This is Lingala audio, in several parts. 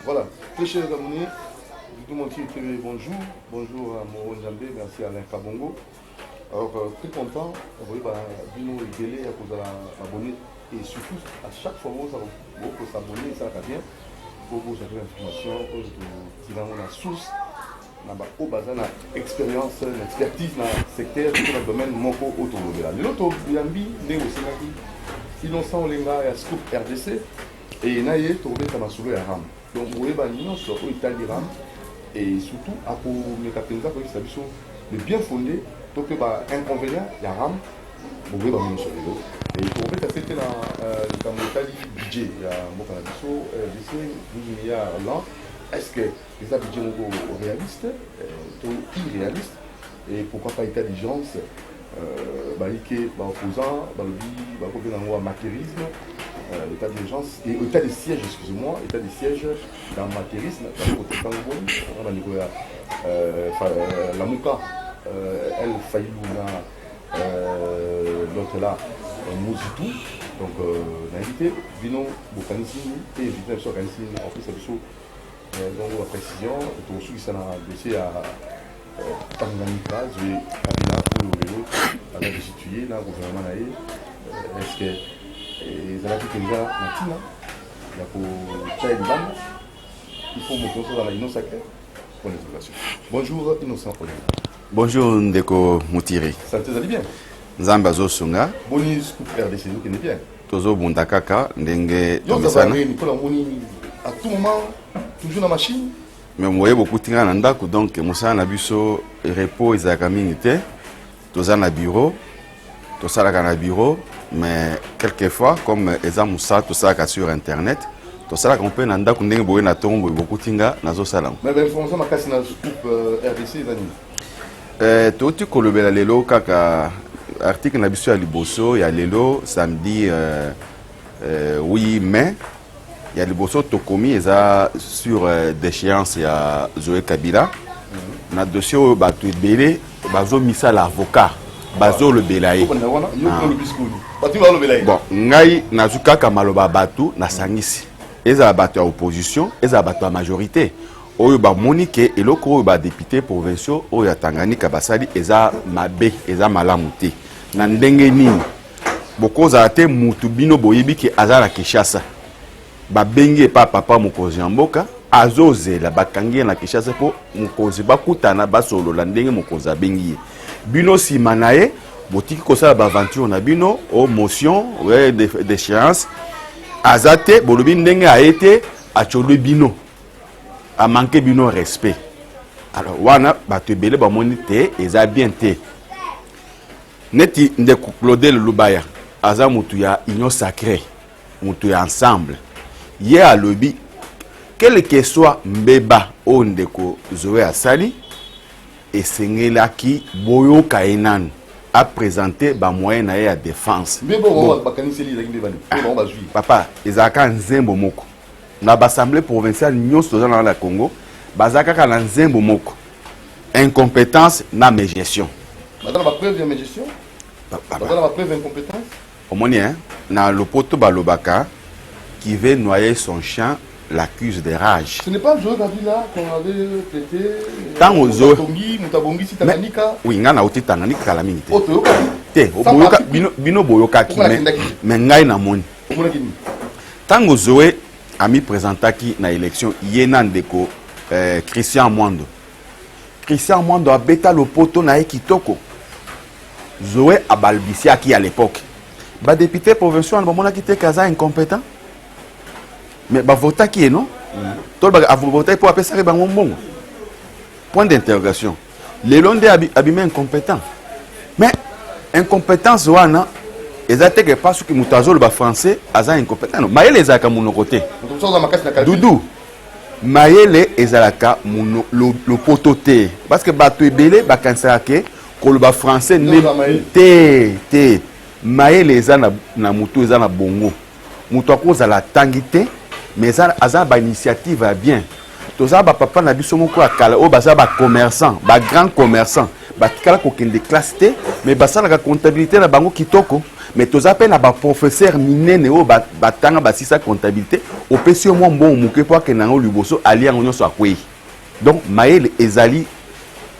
Voilà, très chers abonnés, du Montier TV, bonjour. Bonjour à Moro Njambé, merci à Alain Kabongo. Alors, très content, vous voyez, Bino et Délé, à cause de l'abonné. Et surtout, à chaque fois, vous pouvez s'abonner, ça va bien. Pour vous avez l'information, qui dans la source, au bazar, l'expérience, l'expertise dans le secteur, dans le domaine moko automobile. L'autre, Yambi, Innocent Olenga et Scoop RDC, et Naye, Touré, Tamasuru et Ram. Donc, vous voyez, nous sommes Italie Ram, et surtout, à pour mes capenza, le bien fondé, donc, inconvénient, il y a Ram, vous voyez, nous sommes les autres. Et pour fait, c'était dans l'Italie budget, il y a un bon canadiso, RDC, 12 milliards l'an. Est-ce que les budgets sont réalistes ou irréalistes? Et pourquoi pas intelligence? Opposant, le matérisme, l'état d'urgence et l'état de siège, excusez-moi, l'état de siège dans le matérisme, la Mouka, elle faillit l'autre là, Mouzitou, donc l'invité, Vino, Bokanisini, et Vino, Sokanisini, en plus, donc la précision, tout ce qui s'est dossier à Tanganyika, je vais pour le vélo, avec le situé, là, le gouvernement est-ce que les alliés qui sont là, il y a pour Tchaïdan, il faut monter dans la Innocent Sacré pour l'interrogation. Bonjour, Innocent Olenga. Bonjour, Ndeko Moutiri. Ça te dit bien? Nzambazo Sunga. Bonis Coupe RDC, vous connaissez bien. Tozo Bundakaka, Ndenge Tomisana. À tout moment, toujours dans la machine. Mais moi, beaucoup de gens donc Moussa Nabuso repos et minute. Toza na bureau, toza na bureau, mais quelquefois, comme Eza Moussa, toza sur internet, toza qu'on peut nanda kundenge boye na tongo beaucoup tinga nazo salam. Mais l'information ma casse na Scoop RDC zani. Toti kolobela lelo kaka article na biso ya liboso ya lelo samedi 8 mai. Il y a le bosso Tokomi sur déchéance il y a Zoé Kabila. Na dossier au bateau belé, bazo misa l'avocat, bazo le belaye. Bon, ngai nazuka kamaloba bateau na sangisi. Eza bateau à opposition, eza bateau à majorité. Oyo ba monique et loko ba député provinciaux oyo Tanganyika basali eza mabe, eza malamuté. Na ndenge nini? Bokoza ate mutu bino boyebi ke azala Kinshasa. Babengi pa papa mokozi ya mboka azozela bakangi na Kinshasa po mokozi bakutana basolo la ndenge mokozi abengi bino sima na ye botiki kosala ba aventure na bino o motion d'échéance azate bolobi ndenge a été acholo bino a manqué bino respect. Alors wana bato ebele ba moni te eza bien te neti ndeko Claudel Lubaya aza mutu ya union sacrée mutu ya ensemble. Hier à lobby, quel que soit Mbeba Ondeko Zoé Asali, et Sengela qui Boyo Kaenan a présenté ba moyen à défense. Papa, Ezaka Nzembo Moko. Na l'Assemblée provinciale nyonso dans la Congo, bazaka ka Nzembo Moko. Incompétence na mes gestion. Madame la preuve de mes gestion. Madame la preuve d'incompétence. Au moins hein, na le poto balobaka qui veut noyer son chien l'accuse de rage. Ce n'est pas le jeu là qu'on avait traité. Tant aux autres. Mutabongi si Tanganyika. Oui, ngana oti Tanganyika la minute. Oto. Te, oboyoka bino boyoka ki mais ngai na moni. Tant aux Zoé a mis présentaki na élection yena ndeko Christian Mwando. Christian Mwando a beta le poto na kitoko. Zoé a balbisia qui à l'époque. Ba député provincial ba mona ki te kaza incompétent. Mais bah voter qui est non? Tout le monde voter pour appeler ça les bangons bon. Point d'interrogation. Les Londais abîmés incompétents. Mais incompétence ouana, ils attaquent que parce que mutazo le bas français, aza incompétent. Maël les aka mon côté. Doudou. Maël les aka mon le pototé. Parce que bateau belé ba cancer que le bas français ne te Maël les ana na mutu les ana bongo. Mutu cause à la tangité. Mais ça ba initiative va bien. Toza ba papa na biso moko akala o baza ba commerçant, ba grand commerçant, batikala kokende classe te mais basalaka comptabilité na bango kitoko mais toza na ba professeur minene o batanga basisa comptabilité opesi yo mwa mbongo moke po akende nango liboso ali yango nyonso akwei donc mayele ezali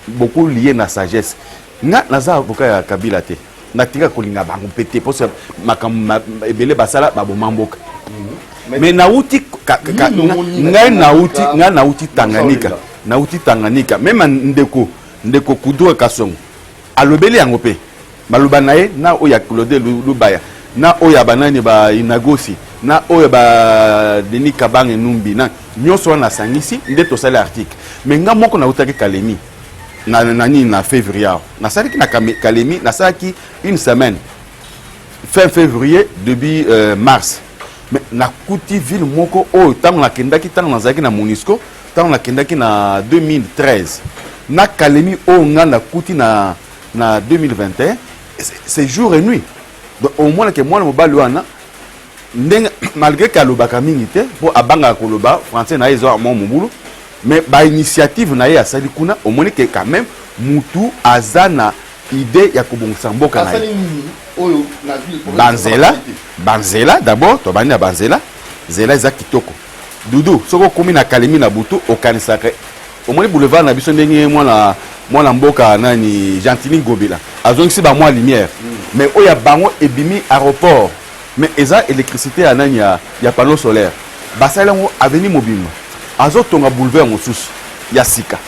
beaucoup lié na sagesse nga naza avocat ya Kabila te natinga kolinga bango pété parce que makambo ebele basala baboma mboka mais nauti nga nauti Tanganyika même ndeko Kudura Kasongo alobeli yango pe maloba na ye na oya Claude Lubaya na oya banani ba Inagosi na oya ba Denis Kabange Numbi na nyonso na sangisi nde tosala article mais nga moko nautaki Kalemi na février na salaki na Kalemi na salaki une semaine fin février début mars mais na kuti ville moko o tango na kendaki tango na zaki na Monisco tango na kendaki na 2013 na Kalemi o nga na kuti na 2021 c'est jour et nuit donc au moins que moi mobali wana ndenge malgré que alobaka mingi te po abanga koloba français na ezo mo mobulu mais ba initiative na ye asali kuna au moins que quand même mutu azana idée ya kobongisa mboka na banzela d'abord to bani banzela zela za kitoko dudu soko komi na Kalemi na butu okanisaka au moins boulevard na biso ndenge mwana mboka nani Gentili Ngobila azongisi ba mwa lumière mais oya bango ebimi aéroport mais eza électricité ya nani ya panneau solaire basala ngo avenue Mobimba azotonga boulevard mosusu ya sika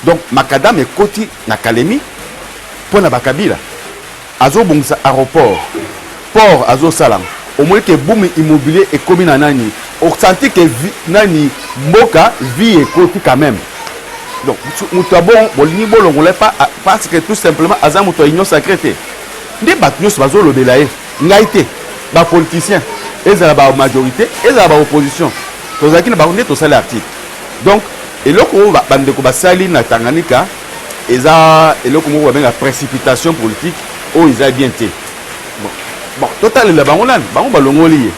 donc makadam ekoti na Kalemi pona bakabila azobongisa aéroport port azosalam au moins que boom immobilier ekomi na nani on sentit que nani mboka vie ekoti quand même donc mutabon bolini bolongole pas parce que tout simplement aza muto union sacrée ndi batnyo bazo lobela ye ngaité ba politicien ezala ba majorité ezala ba opposition tozaki na ba ndé to sala article donc eloko bandeko basali na Tanganyika eza eloko moko benga précipitation politique o eza bien té bon total le bango lan bango balongoli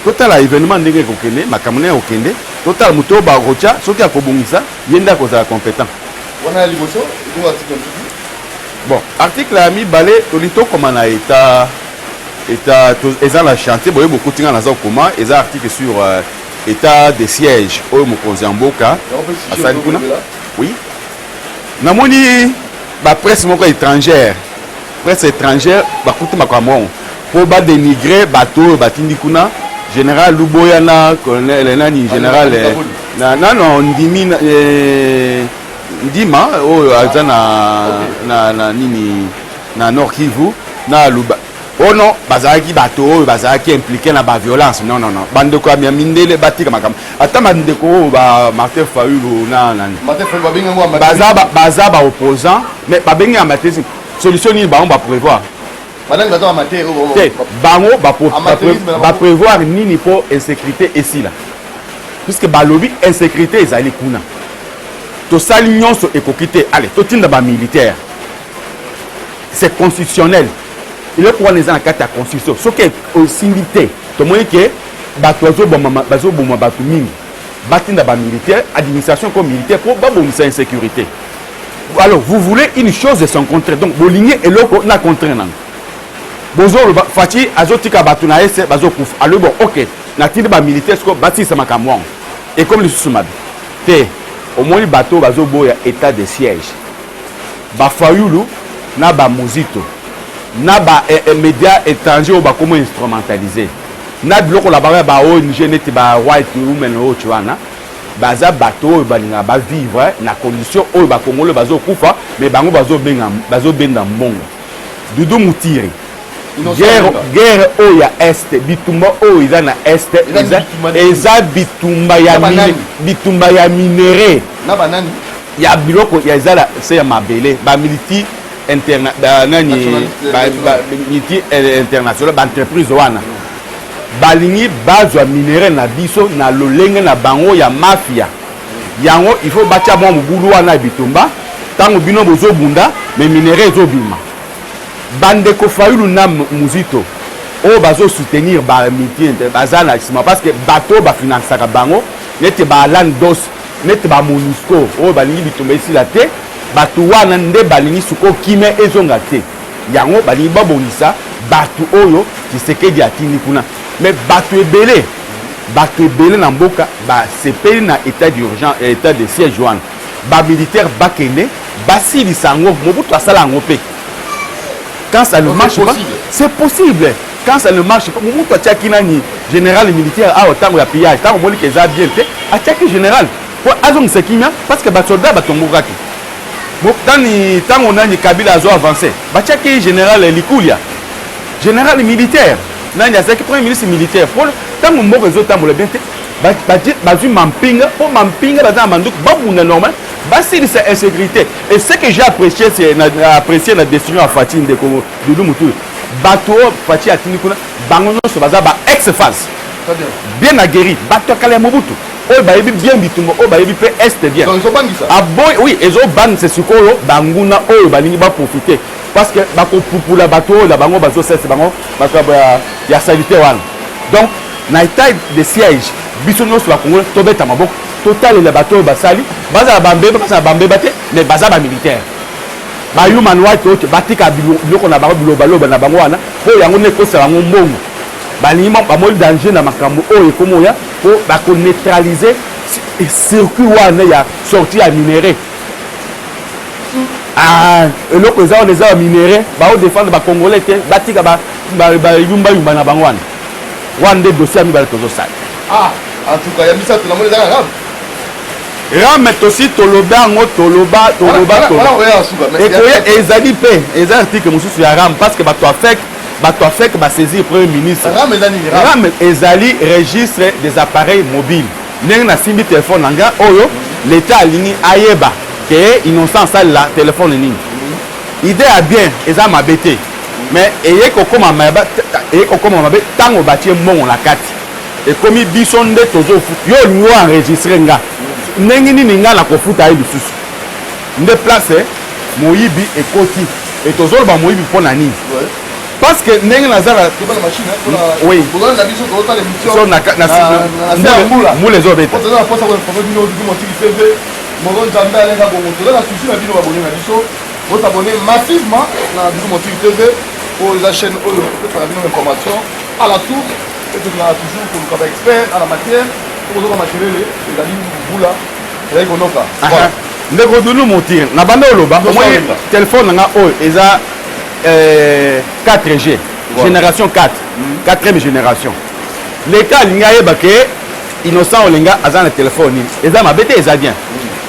total événement ndenge kokende makamune okende total muto ba rocha soki akobungisa yenda kozala compétent wana liboso iko article bon article a mis balé tolito comme na état eza la chantier boye beaucoup tinga naza comment eza article sur état de siège o mokonzi mboka asali kuna oui namoni ba presse moko étrangère ba kuti makamon pour ba dénigrer bateau batindi kuna général Luboya na colonel nani général non ndima o azana na nini na Nord Kivu na Luba oh non bazaki bateau bazaki impliqué na ba violence non bandeko ya mindele batika makam ata bandeko ba Martin Fayulu na nani Martin Fayulu babenga ngo baza ba opposant mais babenga amatezi solution ni ba on va prévoir bango va prévoir nini pour insécurité ici là puisque balobi insécurité ezali kuna to sali nyonso ekokite allez to tinda ba militaire c'est constitutionnel il est pour les en carte constitution ce qui est syndiqué to moyen que bato bazo boma bato mingi batinda ba militaire administration comme militaire pour ba bomisa insécurité alors vous voulez une chose de son contraire donc boligné et loko na contraire nan bozo fati azotika bato na ese bazo kufa alors bon OK na tinda ba militaire ko batisa makamwa et comme le sousmabi te au moins bateau bazo boya état de siège ba Fayulu na ba Muzito na ba médias étrangers ba comment instrumentaliser na biloko la ba ONG neti ba white women o tuana baza bateau balinga ba vivre na condition o ba Congolais bazo kufa mais bango bazo benda mbongo Dudu Mutiri guerre oya est bitumba o iza na est eza bitumba ya minéré na banani ya biloko ya ezala c'est ya mabele ba militi international ba entreprise wana balingi bazwa minéré na biso na lolenge na bango ya mafia yango il faut batia mo mugulu wana bitumba tango bino bozo bunda mais minéré ezobima bandeko Fayulu na Muzito o bazo soutenir ba militi bazana parce que bateau ba financer bango nete ba Landos nete ba Monisco o balingi bitumba ici la te bato wana nde balingi suko kime ezonga te yango balingi babongisa bato oyo Tshisekedi atindi kuna mais bato ebele na mboka basepeli na état d'urgence état de siège wana bamilitaire bakende basilisa yango mobutu asala yango mpe quand ça ne marche pas c'est possible quand ça ne marche pas mobutu atiaki nani général militaire awa ntango ya pillage ntango omoni ke eza bien te atiaki général po azongisa kimia parce que basoldat batombokaki ntango nani Kabila azo avancé batiaki général Likulia général militaire nani azalaki premier ministre militaire po ntango moko ezotambola bien te bazwi mampinga po mampinga baza na manduku babunda normal basilisa insécurité et ce que j'ai apprécié c'est apprécié la décision ya Fati ndeko Dudu Mutulu bato Fati atindi kuna bango nyonso baza ba ex-phase bien aguerri bato akala ya Mobutu oyo bayebi bien bitumba oyo bayebi mpe este bien aboyi oui ezobangisa sikoyo banguna oyo balingi baprofite parce que bakopupula bato oyo na bango bazosese bango bato ya salite wana donc na état de siège biso nyonso bakongole tobeta maboko totalela bato oyo basali bazala bambeba te mais baza bamilitaire bahuman right oyo batika biloko na bango bilobaloba na bango wana oyo yango nde ekosala yango mbongo balingi bamoni danger na makambo oyo ekomi oya po bakoneutralize circuit wana ya sortie ya minere eloko eza wana eza ya minere baodefendre bacongolais te batika bayumbayumba na bango wana wana nde dossier ya mibale tozosala en tout cas yambisa tunamoni ezaka rame rame tosi toloba yango toloba ekoya ezali mpe eza article mosusu ya rame parce que bato afek basaisir premier ministre rame ezali registre des appareils mobiles ndenge nasimbi telefone na nga oyo l'état alingi ayeba ke innocent asalela telefone nini idée ya bien eza mabe te mais eye kokoma mabe ntango batie mbongo na kati ekomi biso nde tozofuta yo olingi oenregistre nga ndenge nini nga na kofuta ye lisusu nde place moyibi ekoti etozoloba moyibi mpo na nini parce que ndenge nazala oui mule ezobeta Moron Nzambe alenga bongo toza na susi na bino babone na biso botabone massivement na Dudu Motiri TV pour la chaîne oyo pour la bino information à la source et tout là toujours pour le travail expert à la matière pour le matériel et la ligne boula et konoka voilà ndeko Dudu Motiri na banda oloba moi téléphone nga oyo eza 4G génération 4 4e génération l'état alinga yeba ke innocent olenga aza na téléphone eza mabete eza bien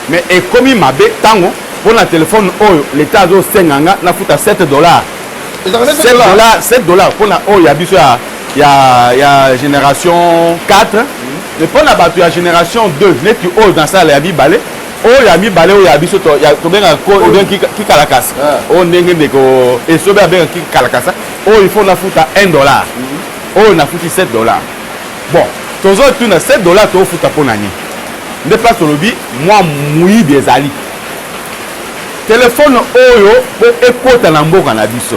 mais ekomi mabe tango pour la téléphone oyo l'état azosenga nga nafuta $7 $7 pour na oyo ya biso ya génération 4 mais pour na bato ya génération 2 neti oyo dans sala ya mibale oyo ya mibale oyo ya biso tobenga kikalakasa oyo ndenge ndeko esobe abenga kikalakasa oyo il faut nafuta $1 oyo nafuti $7 bon tozotuna $7 tofuta mpo na nini nde place olobi mwa moyibi ezali telefone oyo po ekota na mboka na biso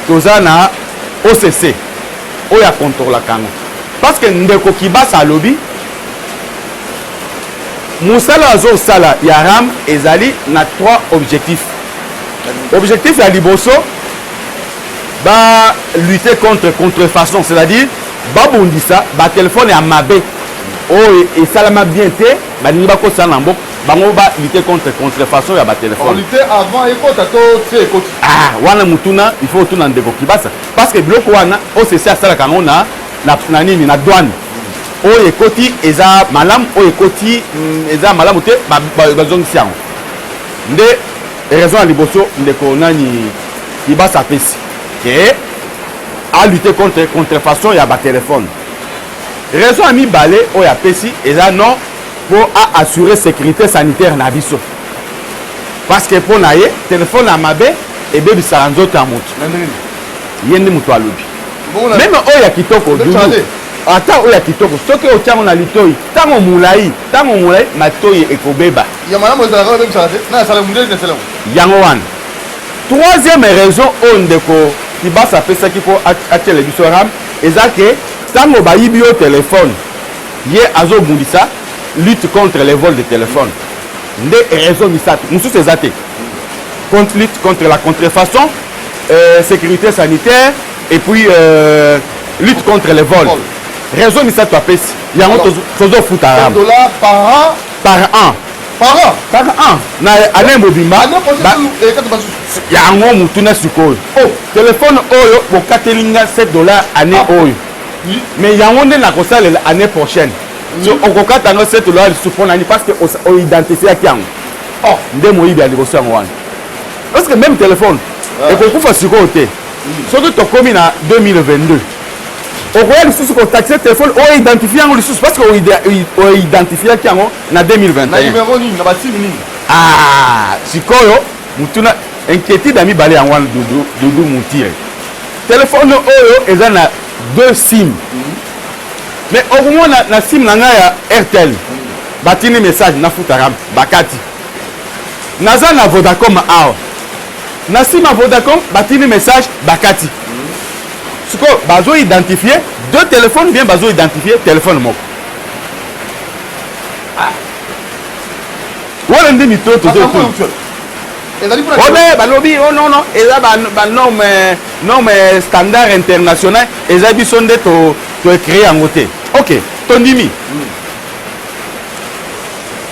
toza na OCC oyo akontrolaka yango parce que ndeko Kibasa alobi mosala azosala ya RAM ezali na 3 objectifs objectif ya liboso lutter contre contrefaçon c'est-à-dire babondisa batelefone ya mabe oyo esalama bien te balingi bakosala na mboka bango lutter contre contrefaçon ya batelefone lutter avant ekota to te ekoti wana mutuna il faut otuna ndeko Kibasa parce que biloko wana OCC asalaka yango na nini na douane oyo ekoti eza malamu oyo ekoti eza malamu te bazongisi yango nde raison ya liboso ndeko nani Kibasa apesi ke a lutter contre contrefaçon ya batelefone raison ya mibale oyo apesi eza non pour assurer sécurité sanitaire na biso parce que mpo na ye telefone ya mabe ebebisaka nzoto ya moto ye nde moto alobi meme oyo ya kitoko Dudu ata oyo ya kitoko soki otiango na litoi ntango molai matoi ekobeba yango wana troisième raison oyo ndeko Kibasa apesaki mpo atiele biso RAM eza ke ntango bayibi yo telefone ye azobundisa lutte contre les vols de téléphone Des raisons misato. Nous sommes ces athées. Contre lutte contre la contrefaçon, sécurité sanitaire et puis lutte contre les vols. Raison misato apesi. Il y a un tozo foot arabe. $100 par an. Par an. Par an. Par an. Na année mobimba. Il y a un homme qui sikoyo. Oh, téléphone oyo pour $7 année oyo. Mais il y a un homme qui l'année prochaine. On peut $7 parce que on identifie à qui. Oh, ndemo ibi aliboso ngwana. Parce que même téléphone et qu'on peut faire côté. Surtout tu commis en 2022. On voit les sous qu'on taxe téléphone on identifie les sous parce qu'on identifie qui en 2021. Na numéro ni na ba sim ni. Ah, sikoyo mutuna inquiétude ami balé en wan doudou mutire. Téléphone oyo eza na 2 SIM. Mais au moins na SIM na ya Airtel. Batini message na futaram bakati. Naza na Vodacom awa. Na SIM à Vodacom batini message bakati. Ce que bazo identifier deux téléphones bien bazo identifier téléphone moko. Ah. Wala ndi mitoto de tout. Oh balobi oh non non eza ba norme standard international eza bisonde to écrire en côté. OK, tondimi.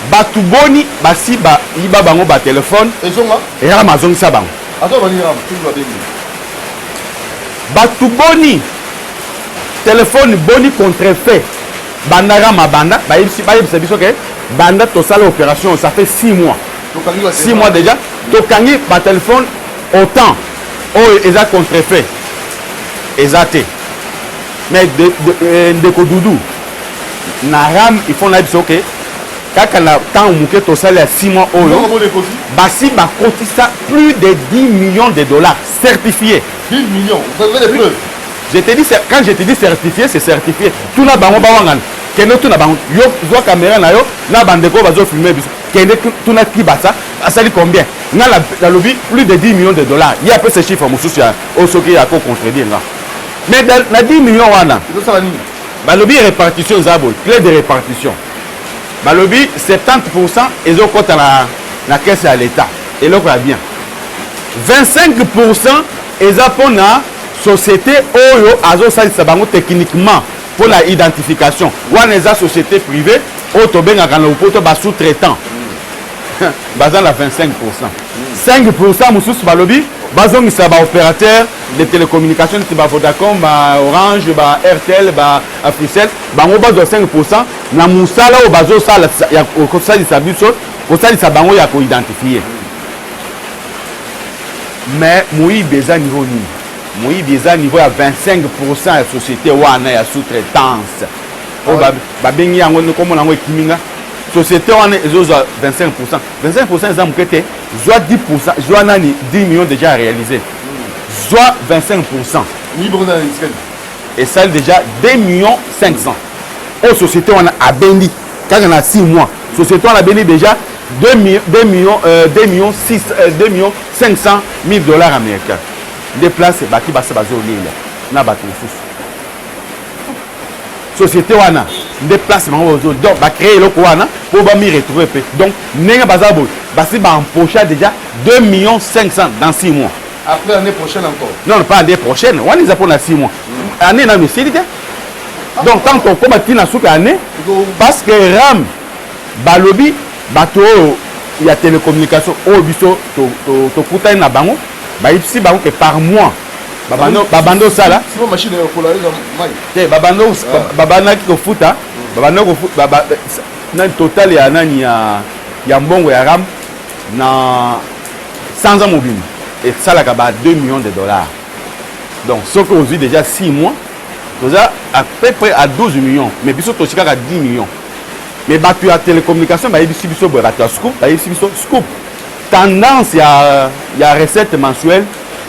Batu boni basi ba iba bango ba téléphone ezonga et Amazon sa bango. Attends bani ram tout va bien. Batu boni téléphone boni contrefait bandara mabanda ba yebisa biso ke banda to sala opération ça fait 6 mois. 6 mois déjà to kangi ba téléphone autant oh eza contrefait ezate mais de ko doudou na ram il faut na biso ke kaka na temps muke to sala 6 mois oyo basi ba kotisa plus de 10 millions de dollars certifiés. 10 millions, vous avez des preuves. Je te dis, quand je te dis certifié, c'est certifié. Tout na bango bawangan. Kene tout na bango. Yo, zo caméra na yo, na bandeko bazo filmer biso. Kene tout na ki basa, asali combien? Na la lobby plus de 10 millions de dollars. Il y a peu ces chiffres mususu ya osoki ya ko contredire nga. Mais na 10 millions wana. Itu sala nini? Ba lobby répartition zabo, clé de répartition. Ba lobby 70% ezo kota na caisse à l'état. Et l'autre va bien. 25% eza pona société oyo azo salisa bango techniquement pour la identification. Wana eza société privée oyo tobengaka na lopoto ba sous-traitant. Baza na 25%. 5% mususu balobi bazongisa ba opérateur de télécommunications ba Vodacom, ba Orange, ba Airtel, ba Africell, bango bazo 5% na musala oyo bazo sala ya ko salisa biso, ko salisa bango ya ko identifier. Mais Moïbe est à niveau ni. Moïbe est à niveau à 25% de société wana ya sous-traitance. Oh babengi yango comme on a kiminga. Société wana ezo 25%. 25% ezam kete soit 10%, soit nani 10 millions déjà réalisés. Soit 25%. Ni bruna isken. Et ça déjà 2 millions 500. Oh société wana a bendi quand on a 6 mois. Société wana a bendi déjà 2 millions 500 000 dollars américains. Des places baki basa bazo lila na bato fufu. Société wana des places bango bazo donc ba créer loko wana pour ba mi retrouver pe. Donc nenga bazabo basi ba empocher déjà 2 millions 500 dans 6 mois. Après l'année prochaine encore. Non, pas l'année prochaine. On les a pour 6 mois. Année na monsieur. Donc tant qu'on combat na souka année parce que ram balobi bato il y a télécommunication au biso to kuta na bango ba ipsi bango que par mois babando sala c'est machine polarise mai te babana ki ko futa babana ko futa na total ya nani ya mbongo ya ram na 100 ans mobile et ça là ba 2 millions de dollars. Donc ce que aujourd'hui déjà 6 mois déjà à peu près à 12 millions mais biso to chika à 10 millions. Mais battu à télécommunication, bah il y a scoop. Tendance, il y a recette mensuelle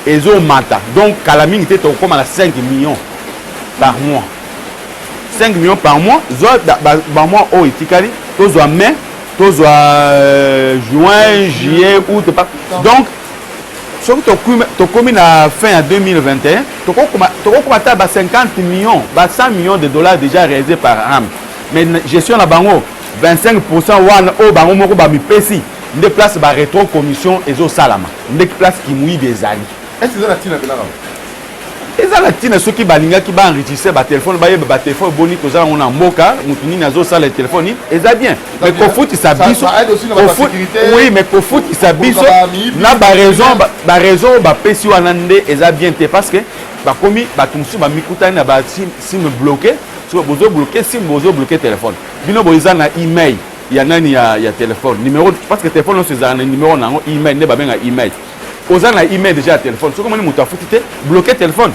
et zo mata. Donc, Calamine était comme à 5 millions par mois. 5 millions par mois, par mois, oh, itikali, tous en mai, tous en juin, juillet, août, donc, ce que tu as commis à fin 2021, tu as 50 millions, 100 millions de dollars déjà réalisés par an. Mais gestion la bango 25% wana o bango moko ba mipesi nde place ba rétro commission ezo salama nde place ki muibi ezali. Est-ce que la tina belanga? Eza la tina soki balingaki ba enregistrer ba téléphone ba yeba ba téléphone boni ko za ngona mboka mutu nini azo sala téléphone eza bien mais ko foot ça biso oui mais ko foot ça biso na ba raison ba pesi wana nde eza bien te parce que ba komi ba tumsu ba mikutani na ba sim bloqué so bozo bloqué sim bozo bloqué téléphone bino boza na email ya nani ya téléphone numéro parce que téléphone c'est un numéro na email ne ba benga email oza na email déjà téléphone so comme mutu afutite bloqué téléphone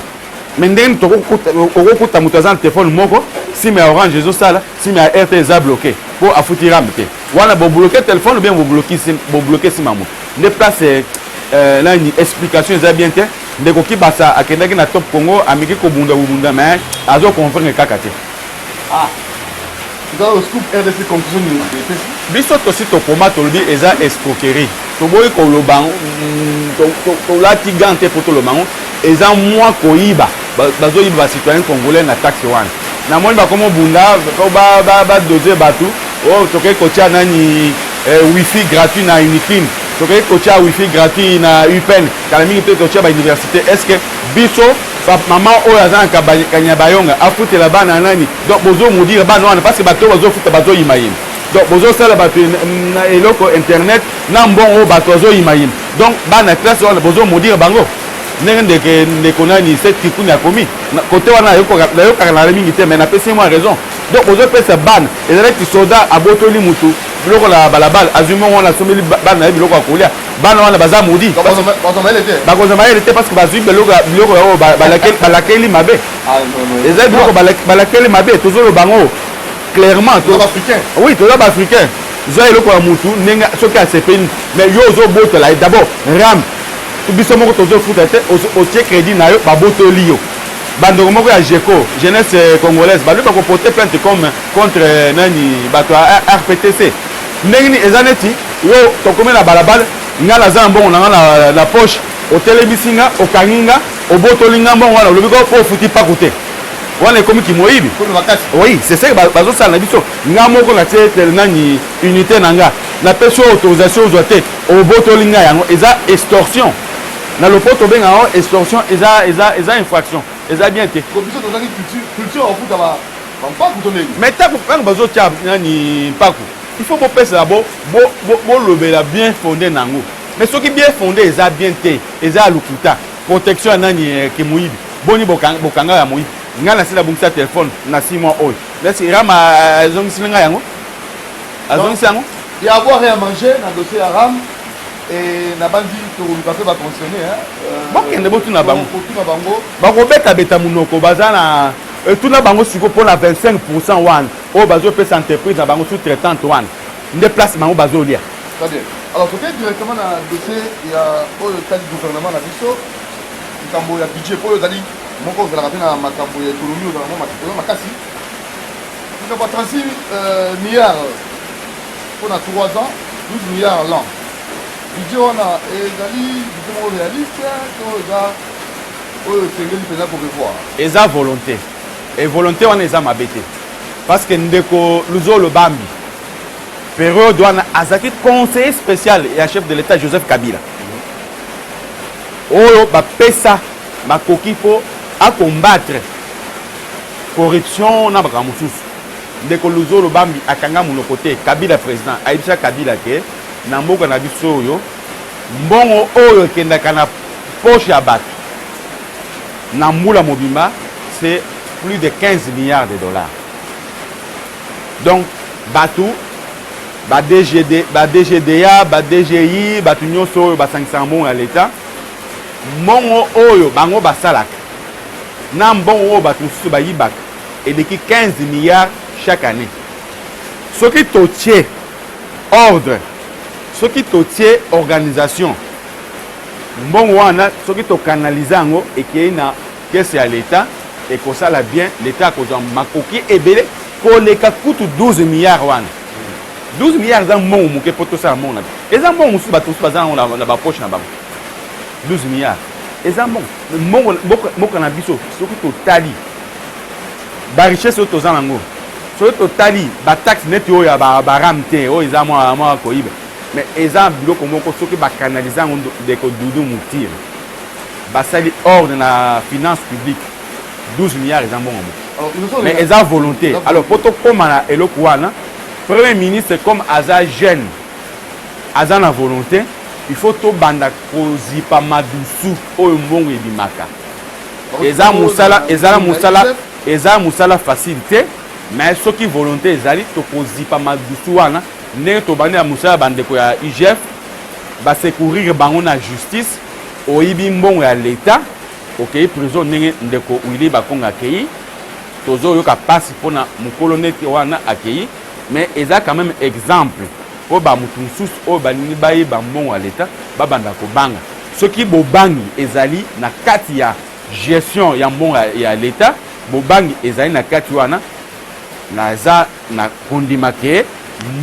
mais ndenge tokokuta mutu aza na téléphone moko sim ya orange ezosala sim ya RT eza bloqué po afuti ram te wana bobloqué téléphone ou bien bobloqué sim ya mutu nde place nani explication eza bien te ndeko kibasa akendaki na Top Congo ameki kobunda mais azo confirmer kaka te. Dans le scoop RDC conclusion biso tosi tokoma tolobi eza escroquerie toboyi koloba tolati gante po tolobango eza mwa koyiba bazoyiba bacitoyen congolais na taxe wana namoni bakomo bunda badoze bato o tokoki kotia nani wifi gratuit na Unifin tokoki kotia wifi gratuit na UPEN kala mingi mpe totia bauniversité est ce que biso maman oyo aza na Kanyabayonga afutela bana nani donc bozomodire bana wana parce que bato bazofuta bazoyimayima donc bozosala bato na eloko internet na mbongo oyo bato bazoyimayima donc bana classe wana bozomodire bango ndenge ndeko nani cette kikuni akomi côté wana nayokaka na mingi te mais napesi moi raison donc bozopesa bana ezalaki soda abotoli mutu biloko la balabala azumi wana someli bana na biloko ya kolia bana wana baza modi bakozama ele te parce que bazwi biloko oyo balakeli mabe eza biloko balakeli mabe tozolo bango clairement oui toza baafricain zwa eloko ya mutu ndenge soki asepeli mais yo ozobotela d'abord ram biso moko tozofuta te otie crédit na yo babotoli yo bandeko moko ya GECO jeunesse congolaise balobi bakoporte plainte contre nani bato ya RPTC ndenge nini eza neti yo tokomi na balabala nga naza na mbongo nanga na poche otelebisi nga okangi nga obotoli nga mbongo wana olobi ko ofuti paku te wana ekomi kimoyibi oui c'est ça bazosala na biso nga moko natie nani unité na nga napesi autorisation ozwa te obotoli nga yango eza extorsion na lopoto benga yango extorsion eza infraction eza bien te mais ntango bazotia nani mpaku il faut bopesa bolobela bien fondé nango mais soki bien fondé eza bien te eza ya lokuta protection ya nani ke moyibi boni bokanga ya moyibi nga nasila bongisa telefone na 6 mois oyo merci rama azongisili nga yango azongisi yango ya avoir rien à manger na dossier ya ram et na bandi tokoluka mpe baconcerné bokende botuna bango bakobeta munoko baza na tuna bango siko mpona 25% wana oyo bazopesa entreprise na bango sous-traitante wana nde place bango bazolia. Très bien. Alors toke directement na dossier ya oyo tali gouvernement na biso likambo ya budget po oyo ezali moko ozalaka mpe na makambo ya économie ozala makasi likambo ya 36 milliards mpona 3 ans 12 milliards l'an budget wana ezali budget moko réaliste to eza oyo esengeli mpenza korevoir eza volonté et volonté wana eza mabe te parce que ndeko Luzolo Bambi période wana azalaki conseiller spécial ya chef de l'état Joseph Kabila oyo bapesa makoki mpo acombattre corruption na makambo mosusu ndeko Luzolo Bambi akanga monoko te Kabila président ayebisa Kabila ke na mboka na biso oyo mbongo oyo ekendaka na poche ya bato na mbula mobimba c'est plus de 15 milliards de dollars donc bato ba DGDA ba DGI bato nyonso oyo basangisaka mbongo ya leta mbongo oyo bango basalaka na mbongo oyo bato mosusu bayibaka eleki 15 milliards chaque année soki totie ordre soki totie organisation mbongo wana soki tokanalize yango ekei na kese ya leta ekosala bien leta akozwa makoki ebele koleka kutu 12 milliards wana 12 milliards eza mbongo moke mpo tosala mbongo na biso eza mbongo mosusu bato mosusu baza nango na bapoche na bango 12 milliards eza mbongo mboka na biso soki totali barichesse oyo toza nango soki totali bataxe neti oyo ya baram te oyo eza mwa koyiba mais eza biloko moko soki bakanalize yango ndeko Dudu Mutiri basali ordre na finance publique 12 milliards eza mbongo moko mais eza volonté alors po tokóma na eloko wana premier ministre comme aza jeune aza na volonté il faut tobanda kozipa madusu oyo mbongo ebimaka eza musala facilité mais soki volonté ezali tokozipa madusu wana ndenge tobandi ya musala bandeko ya IGF basecourir bango na justice oyibi mbongo ya leta okei prison ndenge ndeko Willy Bakongo akei tozoyoka pasi mpona mokolo neti wana akei mais eza quand même exemple po bamutu mosusu oyo balingi bayeba mbongo ya leta babanda kobanga soki bobangi ezali na kati ya gestion ya mbongo ya leta bobangi ezali na kati wana naza na kondima ke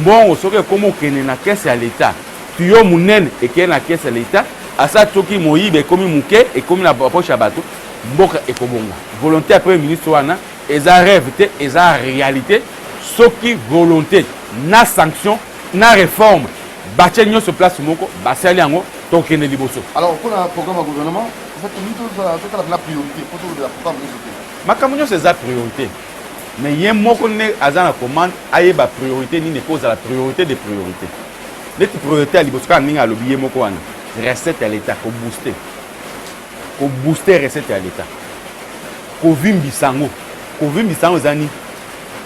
mbongo soki ekoma okende na kese ya leta tuyo munene ekende na kese ya leta asa soki moyibe ekomi moke ekomi na poche ya bato mboka ekobonga volonté ya premier ministre wana eza rêve te eza réalité soki volonté na sanction na réforme batie nyonso place moko basali yango tokende liboso. Alors pour le programme du gouvernement en fait la priorité pour tout le programme makambo nyonso eza priorité mais ye moko ne aza na commande ayeba priorité nini cause la priorité de priorité neti priorité ya liboso kaka ndenge alobi ye moko wana recette ya l'État ko booster recette ya l'État ko vimbisa yango eza nini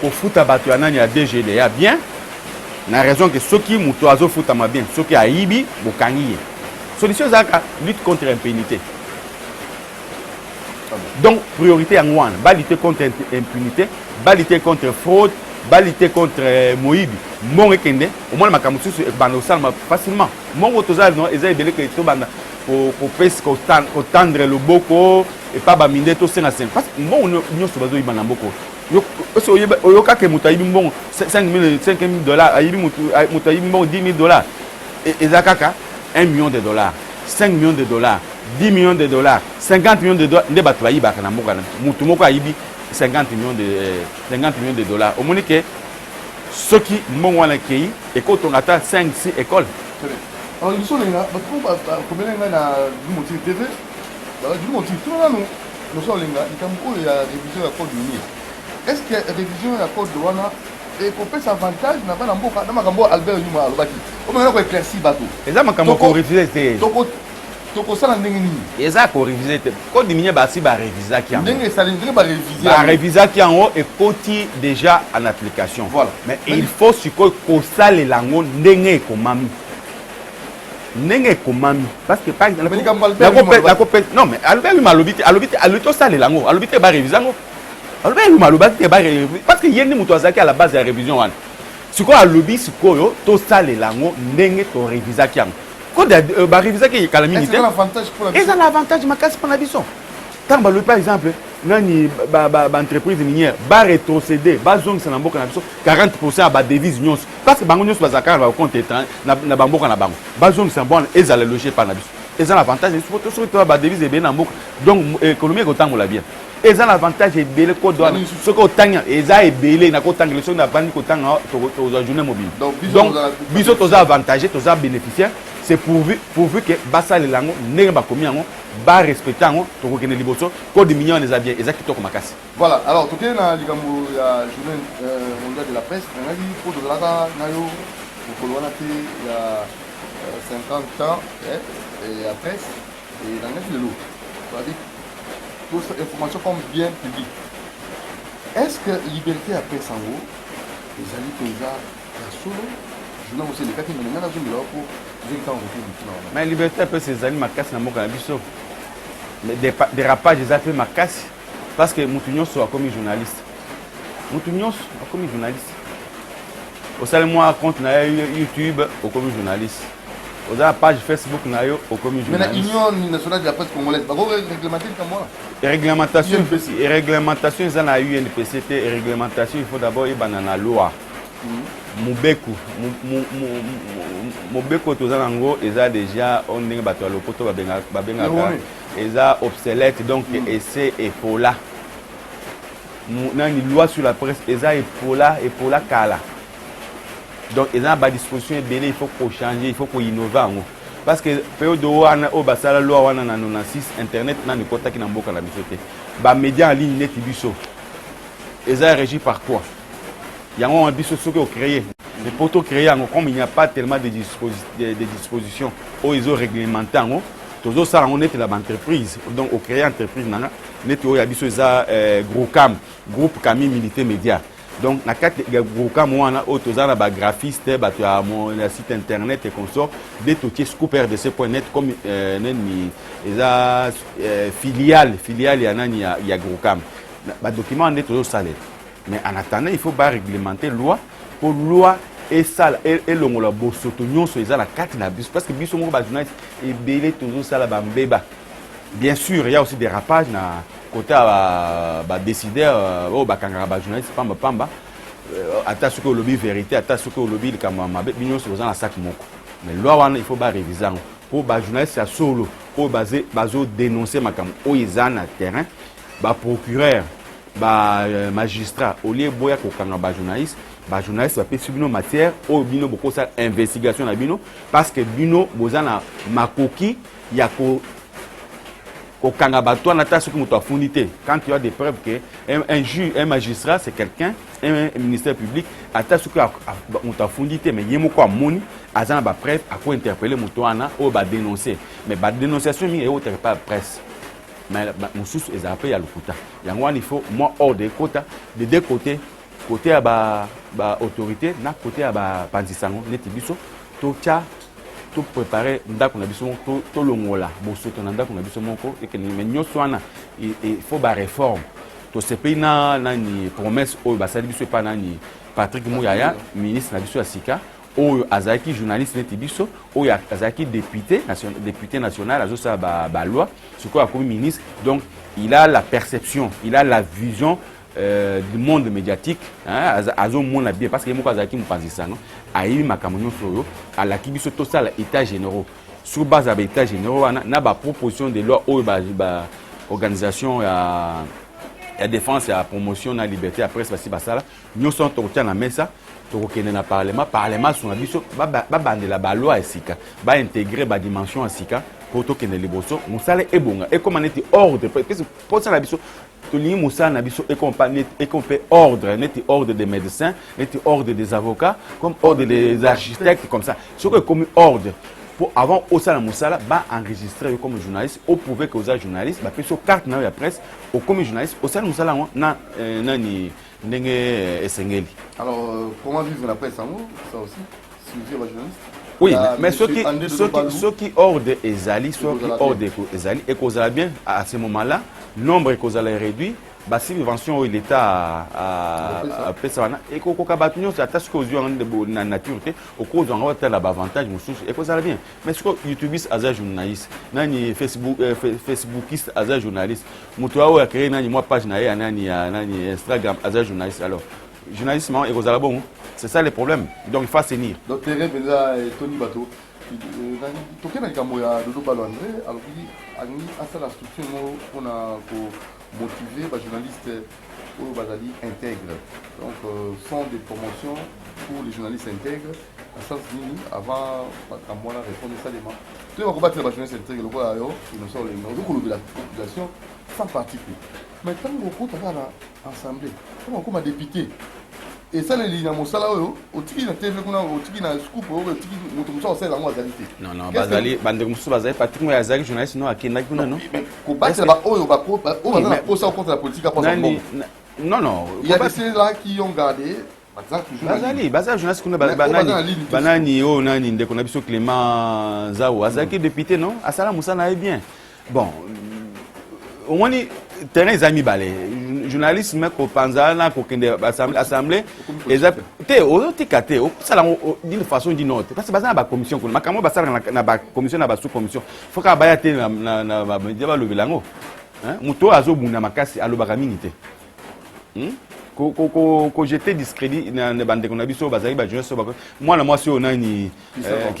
kofuta bato ya nani ya DGD ya bien na raison que soki moto azofutama bien soki ayibi bokangi ye solution ezalaka lutte contre impunité donc priorité yango wana balutter contre impunité balutter contre fraude balutter contre moyibi mbongo ekende omona makambo mosusu ebanda kosalama facilement mbongo tozala eza ebele ke tobanda kopesi kotandre loboko epa baminde tosenga senga parce que mbongo nyonso bazoyiba na mboko oyokaka moto ayibi mbongo 5 000 $, ayibi moto ayibi mbongo 10 000 $, eza kaka 1 million de dollars, 5 millions de dollars, 10 millions de dollars, 50 millions de dollars nde bato bayibaka na mboka moto moko ayibi 50 millions de dollars omoni ke soki mbongo wana kei ekotonga ata 5-6 écoles. Alors ils sont là combien na du motif TV du motif tout là nous sommes là il y a révision à code minier. Est-ce que révision à code de wana et qu'on peut s'avantage na bana mboka na makambo Albert Yuma alobaki o mena ko éclairci bateau eza makambo ko réviser te toko sala ndenge nini eza ko réviser te code minier basi ba réviser ki ndenge sali ndenge ba réviser ba réviser ki en haut et koti déjà en application voilà mais il faut siko ko sale lango ndenge ekomami ndenge ekomami parce que par exemple non mais Albert Yuma alobiti sale lango alobiti ba réviser ngo parce que yeni muto azaki à la base de la révision wana siko alobi sikoyo to sale lango ndenge to réviser ki yango ko ba réviser ki kala minute c'est l'avantage makasi pour la biso tant balobi par exemple nani ba entreprise minière ba rétrocéder ba zongisa na mboka na biso 40% ba devise nyonso parce que bango nyonso bazaka na compte état na bamboka na bango ba zongisa bon ezala loger par na biso eza l'avantage surtout to ba devise be na mboka donc économie ko tangola bien eza l'avantage ebele ko doana soko tanya eza ebele na ko tangela soko na bandi ko tanga to journée mobile donc biso toza avantage toza bénéficiaire c'est pourvu que basa le lango ndenge bakomi yango ba respecter yango to ko kene liboso ko de millions les bien eza kitoko makasi. Voilà, alors to kena likambo ya journée mondiale de la presse na ngi ko de la nayo ko kolwana ti ya 50 ans et la presse et dans le lot toute information comme bien public. Est-ce que liberté après Sango, les amis que vous avez solo, je n'ai aussi les cas qui me donnent la zone de l'eau pour dire quand on retrouve. Mais liberté après ces amis, ma casse n'a pas de mais des rapages, ils ont fait ma casse parce que Moutounios soit comme journaliste. Moutunios comme journaliste. Au sein de moi, compte YouTube au comme journaliste. Vous avez la page Facebook au commun journaliste. Mais l'Union nationale de la presse congolaise, vous avez réglementé comme moi. Réglementation, ils ont la UNPC, réglementation, il faut d'abord y avoir la loi. Moubekou, tous en ils ont déjà, on est battu à l'opoto, ils ont obsolète, donc essai et pour là. une loi sur la presse, et ça, et pour la cala. Donc, il y a des dispositions, il faut qu'on change, il faut qu'on innove. Parce que, période où on a la loi, on a 96, Internet, on a une quota qui n'a pas la bisoté. Les médias en ligne, net, ils sont régis par quoi? Il y a un biso qui ont créé. Mais pour tout créer, comme il n'y a pas tellement de dispositions où ils ont réglementé, tout ça, on est l'entreprise. Donc, on crée l'entreprise, on a un groupe Camille Milité Média. Donc, na kati ya groupe moi on a des graphistes, mon site internet et consort, des toutiers scooprdc.net comme filiale il y a groupe. Les documents on est toujours salés. Mais en attendant, il faut pas réglementer loi pour loi et ça et le la bosotonio sur la carte la bus parce que biso mo ba journaliste et belé toujours ça la bambeba. Bien sûr, il y a aussi des rapages na côté décideur au bakanga ba journaliste pamba ata ce que le lobby vérité ata ce que le lobby kama mabe binyo sur la sac moko. Mais loi wana il faut pas réviser pour ba journaliste ya solo pour baser bazo dénoncer makam o izana terrain ba procureur ba magistrat au lieu boya ko kanga ba journaliste va peut subir nos matières au bino beaucoup ça investigation na bino parce que bino bozana makoki ya ko kanga ba toi na ta ce que muto afundité quand tu as des preuves que un juge un magistrat c'est quelqu'un un ministère public ata ce que muto afundité mais yemo ko amoni azana ba preuve à quoi interpeller muto ana o ba dénoncer mais ba dénonciation mi et autre pas presse mais mususu ezape ya lokuta yango il faut moi hors des quotas de deux côtés côté à ba autorité na côté à ba panzisango neti biso to tia to préparer ndako na biso to longola bosoto na ndako na biso moko et que mais nyoso wana il faut ba réforme to sepe na ni promesse o ba sali biso pa na ni Patrick Mouyaya ministre na biso ya sika o azaki journaliste neti biso o azaki député national azo sa ba loi ce quoi comme ministre donc il a la perception il a la vision du monde médiatique azo mona bien parce que moko azaki mupanzisa no ayi makamonyo soyo ala kibiso to sala état généraux sur base à état généraux wana na ba proposition de loi o ba organisation ya défense ya promotion na liberté après basi basala nyoso to tia na mesa to kokende na parlement sur biso ba bandela ba loi esika ba intégrer ba dimension esika pour to kende liboso musala ebonga et comme on était ordre pour ça la biso tout le monde na biso et qu'on fait ordre net ordre des médecins net ordre des avocats comme ordre des architectes comme ça ce que comme ordre pour avant au sala musala ba enregistrer comme journaliste au prouver que aux journalistes ba fait sur carte na la presse au comme journaliste au sala musala na ni ndenge esengeli. Alors comment vivre la presse en haut ça aussi suivre les journalistes. Oui, mais ceux qui ordre ezali, ceux qui ordre ezali et cause bien à ce moment-là, nombre cause la réduit, bah si l'invention l'État a pesana et qu'on kabatunyo c'est attache aux yeux de la nature au cause on va tel avantage mususu et cause bien. Mais ce que YouTubiste as journaliste, nani Facebookiste as journaliste, mutuao a créé nani moi page na nani Instagram as journaliste alors journalisme et cause bon. C'est ça le problème. Donc il faut assainir. Donc terrain benza Tony Bato. Toké na kamoya Dodo Balo André alors qu'il a ça la structure on a pour motiver les journalistes au Bazali intègre. Donc sont des promotions pour les journalistes intègres à sens mini avant à moi la répondre ça les mains. Tout va combattre les journalistes intègres le quoi ils nous sortent les noms de la population sans particulier. Mais quand on compte à l'assemblée, comme un député et ça les lignes à Mosala au tiki na TV kuna au tiki na scoop au tiki moto musa osala ngo azalité non bazali bande musu bazali Patrick Moya azali journaliste no akenda kuna no ko battre ba oyo ba ko ba posa contre la politique à posa bon non il y a des ceux là qui ont gardé bazali journaliste kuna banani o nani ndeko na biso Clément Zao azaki député non asala musa na bien bon au moins terrain les amis balé journaliste mais ko panza na ko kende assemblée te o tikate o sala d'une façon d'une autre parce que bazana ba commission ko makamo basala na ba commission na ba sous commission faut ka baya te na ba lobelango hein muto azobunda makasi alobaka mingi te ko jeter discrédit na bande qu'on a biso bazali ba jeunesse ba moi na moi si on a ni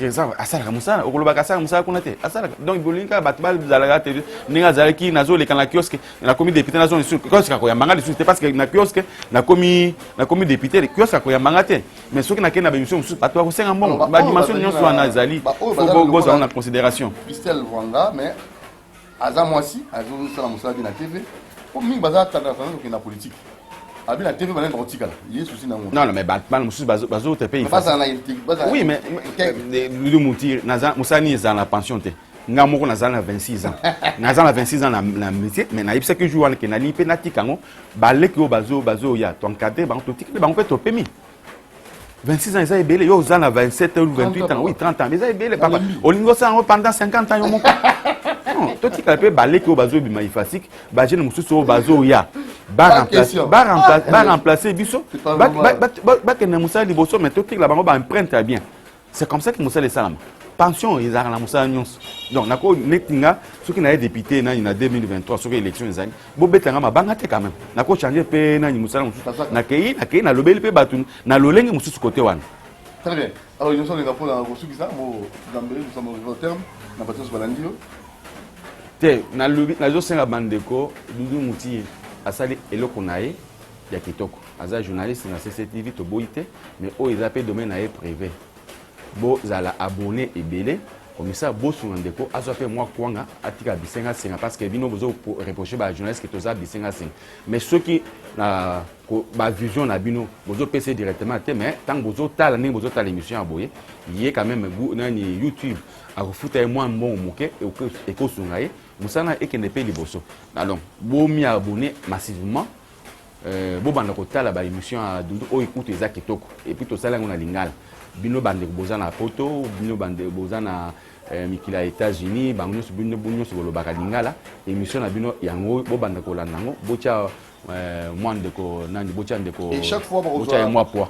ça asala musala okoloba ka sala musala kuna te asala donc bolinga batbal zalaga te ninga zalaki nazo le kana kiosque na komi député nazo ni sur kiosque ko ya manga de parce que na kiosque na komi député kiosque ko ya manga te mais soki na kena ba émission musu bato ko senga mbongo ba dimension nyonso wana zali faut goza na considération Christelle Wanga mais aza mwasi azo sala musala bi na TV pour mingi baza tanda na politique abi na TV bana rotika il souci na non mais batman musu bazo te paye oui mais le moutir naza musani za na pension te nga moko naza na 26 ans naza na 26 ans na métier mais na ibisa que jour wana ke na lipe na tikango baleki o bazo ya ton cadre bango to tikile bango pe to pemi 26 ans ils ont belé yo na 27 ou 28 ans oui 30 ans mais ils ont belé papa olingo ça pendant 50 ans yo moko non to tikala pe baleki o bazo bima ifasik ba jeune mususu o bazo ya ba remplacer biso ba ke na musala liboso mais to tikala bango ba empreinte bien c'est comme ça que musala salam pension ils ont la musala nyonso donc nako netinga soki na député na 2023 soki élection ezali bo betanga mabanga te quand même nako changer pe na musala mususu na kei na lobeli pe batu na lolenge mususu côté wana. Très bien. Alors nous sommes les rapports dans soki ça mo d'ambele nous sommes au terme na bato balandio te na lobi na zo senga bandeko dudu muti asali eloko nae ya kitoko aza journaliste na CCTV to boité mais o ils appellent domaine nae privé bo zala abonné ebele comme ça bo sur ndeko azo pe moi kwanga atika bisenga senga parce que bino bozo reprocher ba journaliste que toza bisenga senga mais ceux qui na ba vision na bino bozo PC directement te mais tant bozo tala ni bozo tala émission aboye yé quand même nani YouTube a refuta moi bon moké et ko sungaye musana ekende pe liboso alors bo mi abonné massivement bo banda ko tala ba émission a dundu o écoute ezaki toko et puis to sala ngona lingala bino bande boza na poto bino bande boza na mikila États-Unis bango nyonso bino nyonso bolobaka lingala émission na bino yango bo banda ko landa ngo bocha moi ndeko nandi bocha ndeko et chaque fois bocha moi poids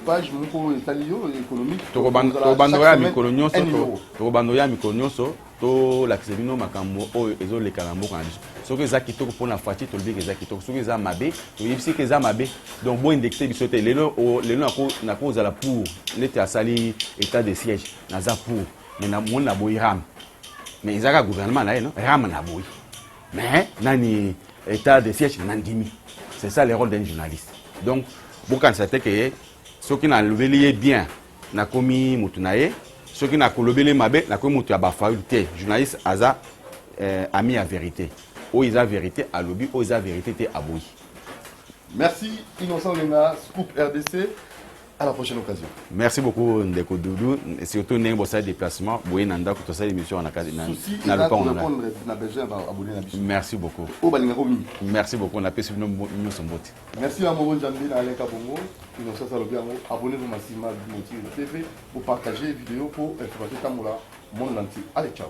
page moko etalio économique to bando ya mikolo nyonso to bando ya mikolo nyonso to lakse bino makambo oyo ezoleka na mboka na biso soki eza kitoko mpona faci tolobi ke eza kitoko soki eza mabe toyebisi ke eza mabe donc bo indexe biso te lelo nakozala pour neti asali état de siège naza pour mais namoni na boyi ram mais ezaka gouvernement na ye non ram na boyi mais nani état de siège nandimi c'est ça le rôle d'un journaliste donc bokanisa te ke soki nalobeli ye bien nakomi mutu na ye soki nakolobeli mabe nakomi mutu ya bafaulu te journaliste aza ami ya vérité oyo eza vérité alobi oyo eza vérité te aboyi. Merci Innocent Lenga, Scoop RDC. À la prochaine occasion. Merci beaucoup Ndeko Doudou et surtout ndenge bosala déplacement boye na ndako tosala émission na lopango na besoin abonner na biso. Merci beaucoup. O balinga ko mingi. Merci beaucoup na pesi bino nyonso mbote. Merci à Moro Nzambi na Alain Kabongo Innocent Salobiango abonnez-vous massivement à Montire TV pour partager vidéo pour information Tamoula monde entier. Allez ciao.